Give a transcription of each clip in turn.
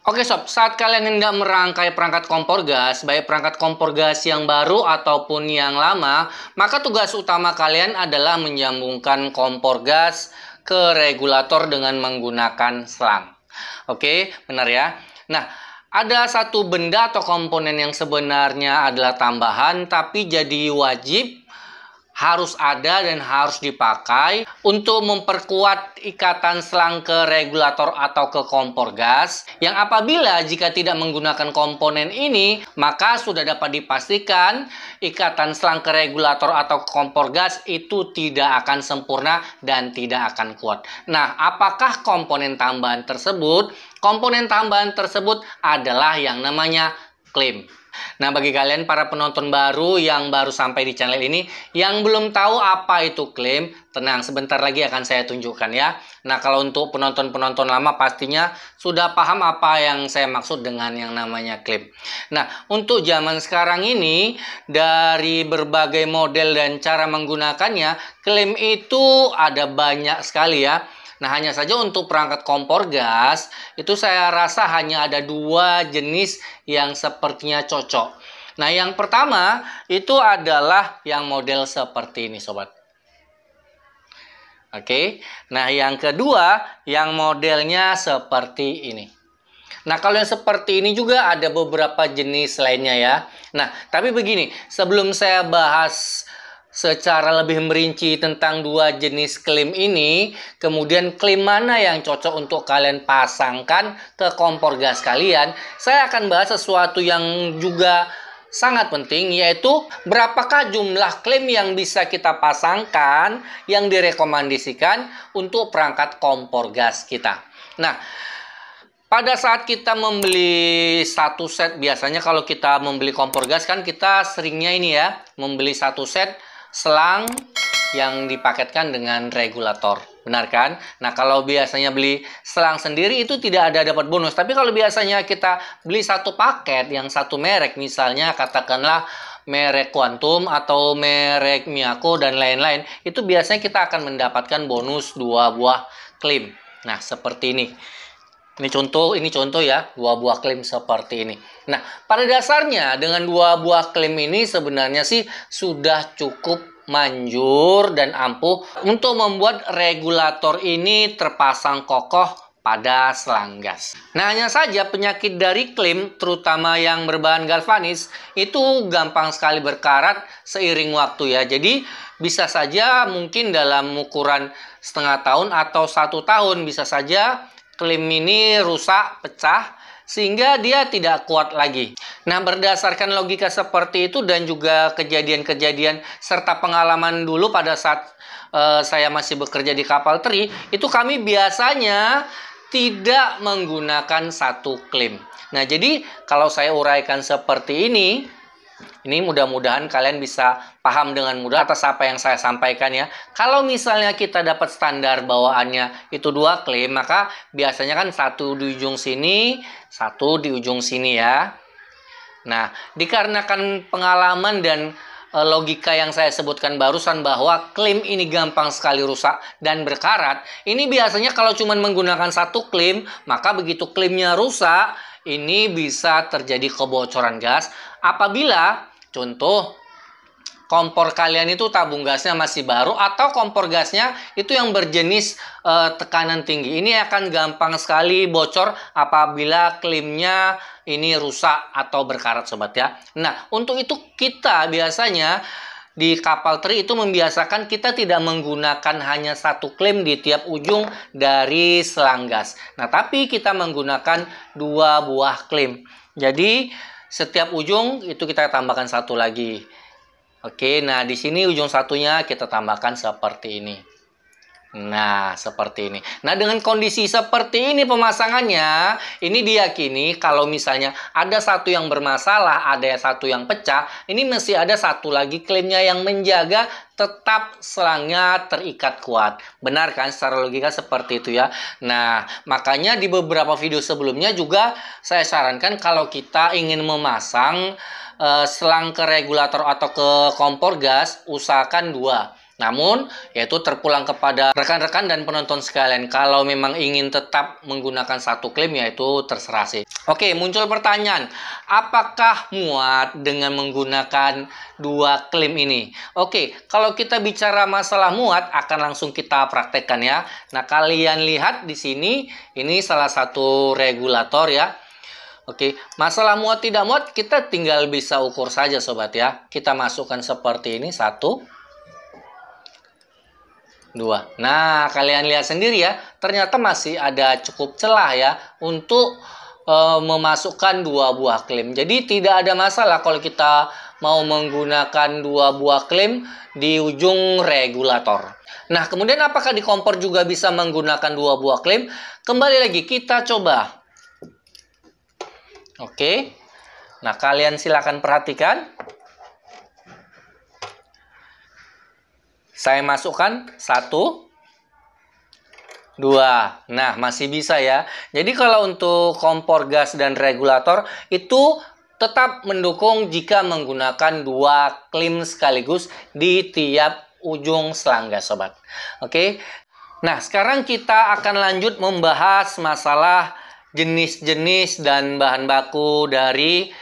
Oke sob, saat kalian hendak merangkai perangkat kompor gas, baik perangkat kompor gas yang baru ataupun yang lama, maka tugas utama kalian adalah menyambungkan kompor gas ke regulator dengan menggunakan selang. Oke, benar ya? Nah, ada satu benda atau komponen yang sebenarnya adalah tambahan, tapi jadi wajib harus ada dan harus dipakai untuk memperkuat ikatan selang ke regulator atau ke kompor gas, yang apabila jika tidak menggunakan komponen ini maka sudah dapat dipastikan ikatan selang ke regulator atau ke kompor gas itu tidak akan sempurna dan tidak akan kuat. Nah, apakah komponen tambahan tersebut? Komponen tambahan tersebut adalah yang namanya klem. Nah, bagi kalian para penonton baru yang baru sampai di channel ini, yang belum tahu apa itu klem, tenang, sebentar lagi akan saya tunjukkan ya. Nah, kalau untuk penonton-penonton lama pastinya sudah paham apa yang saya maksud dengan yang namanya klem. Nah, untuk zaman sekarang ini, dari berbagai model dan cara menggunakannya, klem itu ada banyak sekali ya. Nah, hanya saja untuk perangkat kompor gas, itu saya rasa hanya ada dua jenis yang sepertinya cocok. Nah, yang pertama itu adalah yang model seperti ini, sobat. Oke, nah yang kedua yang modelnya seperti ini. Nah, kalau yang seperti ini juga ada beberapa jenis lainnya ya. Nah, tapi begini, sebelum saya bahas secara lebih merinci tentang dua jenis klem ini, kemudian klem mana yang cocok untuk kalian pasangkan ke kompor gas kalian, saya akan bahas sesuatu yang juga sangat penting, yaitu berapakah jumlah klem yang bisa kita pasangkan yang direkomendasikan untuk perangkat kompor gas kita. Nah, pada saat kita membeli satu set, biasanya kalau kita membeli kompor gas kan kita seringnya ini ya, membeli satu set selang yang dipaketkan dengan regulator, benar kan? Nah, kalau biasanya beli selang sendiri itu tidak ada dapat bonus, tapi kalau biasanya kita beli satu paket yang satu merek, misalnya katakanlah merek Quantum atau merek Miyako dan lain-lain, itu biasanya kita akan mendapatkan bonus 2 buah klem. Nah, seperti ini. Ini contoh ya, 2 buah klem seperti ini. Nah, pada dasarnya dengan 2 buah klem ini sebenarnya sih sudah cukup manjur dan ampuh untuk membuat regulator ini terpasang kokoh pada selang gas. Nah, hanya saja penyakit dari klem, terutama yang berbahan galvanis, itu gampang sekali berkarat seiring waktu ya. Jadi, bisa saja mungkin dalam ukuran setengah tahun atau 1 tahun bisa saja klem ini rusak, pecah, sehingga dia tidak kuat lagi. Nah, berdasarkan logika seperti itu dan juga kejadian-kejadian serta pengalaman dulu pada saat saya masih bekerja di kapal teri, itu kami biasanya tidak menggunakan satu klem. Nah, jadi kalau saya uraikan seperti ini mudah-mudahan kalian bisa paham dengan mudah atas apa yang saya sampaikan ya. Kalau misalnya kita dapat standar bawaannya itu 2 klem, maka biasanya kan satu di ujung sini, satu di ujung sini ya. Nah, dikarenakan pengalaman dan logika yang saya sebutkan barusan bahwa klem ini gampang sekali rusak dan berkarat, ini biasanya kalau cuma menggunakan satu klem, maka begitu klemnya rusak, ini bisa terjadi kebocoran gas apabila contoh kompor kalian itu tabung gasnya masih baru atau kompor gasnya itu yang berjenis tekanan tinggi. Ini akan gampang sekali bocor apabila klemnya ini rusak atau berkarat, sobat ya. Nah, untuk itu kita biasanya di kapal teri itu membiasakan kita tidak menggunakan hanya satu klem di tiap ujung dari selang gas. Nah, tapi kita menggunakan 2 buah klem. Jadi setiap ujung itu kita tambahkan satu lagi. Oke, nah di sini ujung satunya kita tambahkan seperti ini. Nah, seperti ini. Nah, dengan kondisi seperti ini pemasangannya, ini diyakini kalau misalnya ada satu yang bermasalah, ada satu yang pecah, ini masih ada satu lagi klemnya yang menjaga tetap selangnya terikat kuat. Benar kan? Secara logika seperti itu ya. Nah, makanya di beberapa video sebelumnya juga saya sarankan kalau kita ingin memasang selang ke regulator atau ke kompor gas, usahakan 2. Namun, yaitu terpulang kepada rekan-rekan dan penonton sekalian. Kalau memang ingin tetap menggunakan satu klaim, yaitu terserah sih. Oke, muncul pertanyaan. Apakah muat dengan menggunakan dua klaim ini? Oke, kalau kita bicara masalah muat, akan langsung kita praktekkan ya. Nah, kalian lihat di sini, ini salah satu regulator ya. Oke, masalah muat tidak muat, kita tinggal bisa ukur saja sobat ya. Kita masukkan seperti ini, 1, 2. Nah, kalian lihat sendiri ya, ternyata masih ada cukup celah ya untuk memasukkan dua buah klaim. Jadi tidak ada masalah kalau kita mau menggunakan dua buah klaim di ujung regulator. Nah, kemudian apakah di kompor juga bisa menggunakan dua buah klaim? Kembali lagi, kita coba. Oke. Nah, kalian silakan perhatikan. Saya masukkan 1, 2. Nah, masih bisa ya. Jadi kalau untuk kompor gas dan regulator itu tetap mendukung jika menggunakan dua klaim sekaligus di tiap ujung selang gas, sobat. Oke. Nah, sekarang kita akan lanjut membahas masalah jenis-jenis dan bahan baku dari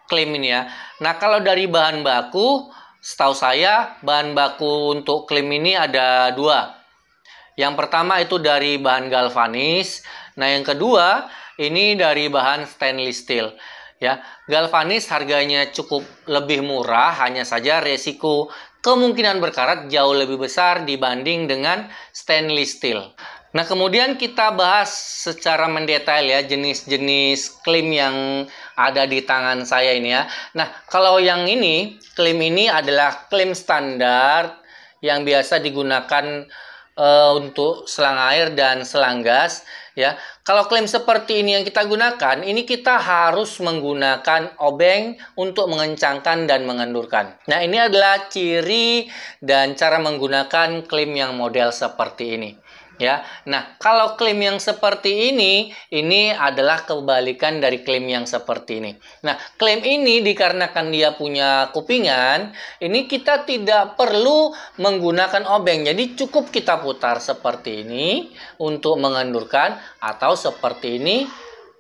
klaim ini ya. Nah, kalau dari bahan baku, setahu saya, bahan baku untuk klaim ini ada 2. Yang pertama itu dari bahan galvanis. Nah, yang kedua, ini dari bahan stainless steel. Ya, galvanis harganya cukup lebih murah, hanya saja resiko kemungkinan berkarat jauh lebih besar dibanding dengan stainless steel. Nah, kemudian kita bahas secara mendetail ya jenis-jenis klaim yang ada di tangan saya ini ya. Nah, kalau yang ini, klaim ini adalah klaim standar yang biasa digunakan untuk selang air dan selang gas ya. Kalau klaim seperti ini yang kita gunakan, ini kita harus menggunakan obeng untuk mengencangkan dan mengendurkan. Nah, ini adalah ciri dan cara menggunakan klaim yang model seperti ini. Ya, nah kalau klaim yang seperti ini adalah kebalikan dari klaim yang seperti ini. Nah, klaim ini dikarenakan dia punya kupingan, ini kita tidak perlu menggunakan obeng. Jadi cukup kita putar seperti ini untuk mengendurkan atau seperti ini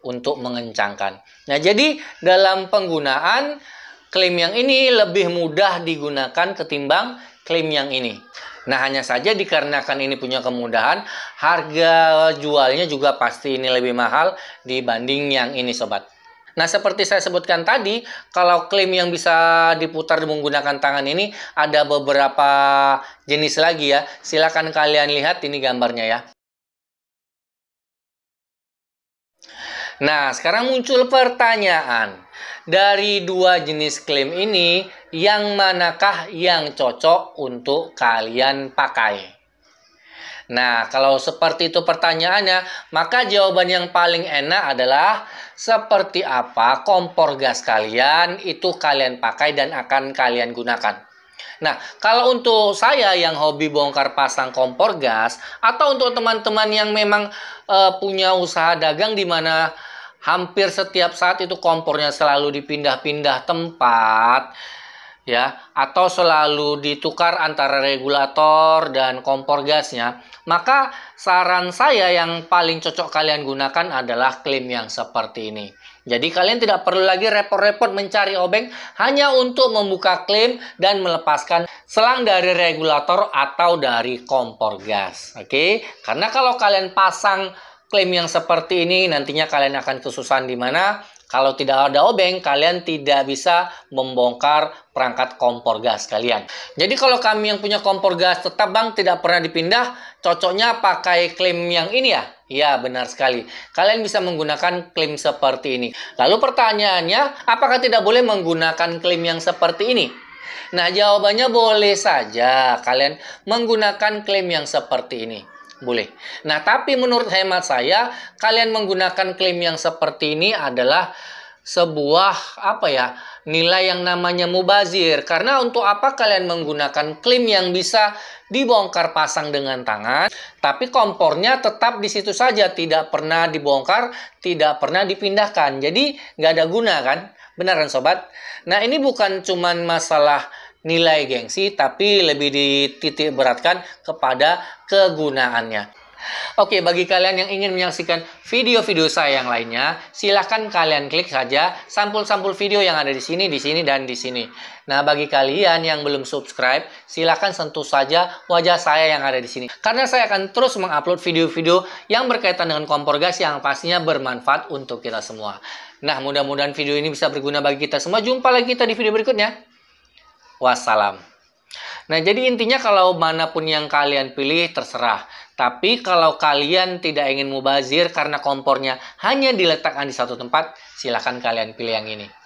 untuk mengencangkan. Nah, jadi dalam penggunaan klaim yang ini lebih mudah digunakan ketimbang klaim yang ini. Nah, hanya saja dikarenakan ini punya kemudahan, harga jualnya juga pasti ini lebih mahal dibanding yang ini, sobat. Nah, seperti saya sebutkan tadi, kalau klaim yang bisa diputar menggunakan tangan ini ada beberapa jenis lagi ya. Silakan kalian lihat ini gambarnya ya. Nah, sekarang muncul pertanyaan. Dari dua jenis klaim ini, yang manakah yang cocok untuk kalian pakai? Nah, kalau seperti itu pertanyaannya, maka jawaban yang paling enak adalah seperti apa kompor gas kalian itu kalian pakai dan akan kalian gunakan. Nah, kalau untuk saya yang hobi bongkar pasang kompor gas, atau untuk teman-teman yang memang punya usaha dagang di mana hampir setiap saat itu kompornya selalu dipindah-pindah tempat, ya, atau selalu ditukar antara regulator dan kompor gasnya, maka saran saya yang paling cocok kalian gunakan adalah klaim yang seperti ini. Jadi kalian tidak perlu lagi repot-repot mencari obeng hanya untuk membuka klaim dan melepaskan selang dari regulator atau dari kompor gas. Oke? Karena kalau kalian pasang klaim yang seperti ini, nantinya kalian akan kesusahan di mana kalau tidak ada obeng, kalian tidak bisa membongkar perangkat kompor gas kalian. Jadi kalau kami yang punya kompor gas tetap bang tidak pernah dipindah, cocoknya pakai klaim yang ini ya? Ya, benar sekali. Kalian bisa menggunakan klaim seperti ini. Lalu pertanyaannya, apakah tidak boleh menggunakan klaim yang seperti ini? Nah, jawabannya boleh saja kalian menggunakan klaim yang seperti ini. Boleh. Nah, tapi menurut hemat saya, kalian menggunakan klaim yang seperti ini adalah sebuah nilai yang namanya mubazir. Karena untuk apa kalian menggunakan klaim yang bisa dibongkar pasang dengan tangan, tapi kompornya tetap di situ saja, tidak pernah dibongkar, tidak pernah dipindahkan. Jadi nggak ada guna kan? Benar kan sobat? Nah, ini bukan cuman masalah nilai gengsi, tapi lebih dititik beratkan kepada kegunaannya. Oke, bagi kalian yang ingin menyaksikan video-video saya yang lainnya, silahkan kalian klik saja sampul-sampul video yang ada di sini, dan di sini. Nah, bagi kalian yang belum subscribe, silahkan sentuh saja wajah saya yang ada di sini. Karena saya akan terus mengupload video-video yang berkaitan dengan kompor gas yang pastinya bermanfaat untuk kita semua. Nah, mudah-mudahan video ini bisa berguna bagi kita semua. Jumpa lagi kita di video berikutnya. Wassalam. Nah, jadi intinya kalau manapun yang kalian pilih terserah. Tapi kalau kalian tidak ingin mubazir karena kompornya hanya diletakkan di satu tempat, silahkan kalian pilih yang ini.